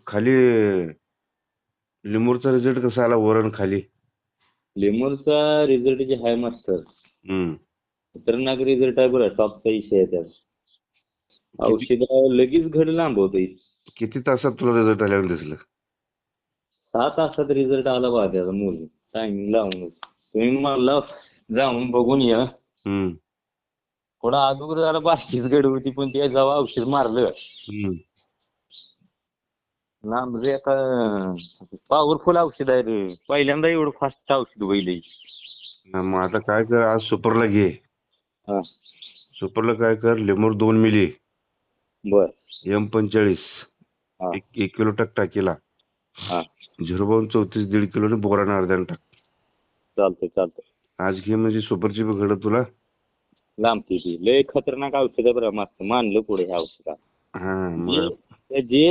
खाली लिमूरचा रिझल्ट कसा आला वरण खाली? लिमूरचा रिझल्ट जे आहे मास्तर, हम्म. खतरनाक रिझल्ट आहे बरं. टॉपचा विषय आहे त्यात. औषध लगेच घड लांबवत. किती तासात तुला रिझल्ट आल्यावर दिसलं? 6 तासात रिझल्ट आला बा त्याचा मूल. टायमिंग लावून तुम्ही मला जाऊन बघून या. हम्म. थोडा अगोदर जरा बारकीच गड होती, पण ते जेव्हा औषध मारलं हम्म. लांब रे, आता पॉवरफुल औषध आहे रे. पहिल्यांदा एवढं फास्ट औषध होईल. मग आता काय कर, आज सुपरला घे. हा, सुपरला काय कर, लिमूर 2 मिली, बर. M45 हा, 1 किलो टाक टाकीला. हा, 0.34 1.5 किलो बोरानं अर्ध्यानं टाक. चालतंय चालतंय. आज घे म्हणजे सुपरची बी घडं तुला. लांबती ती लय खतरनाक औषध आहे बरं. मस्त मानलं पुढे ह्या औषधात. हा मग जे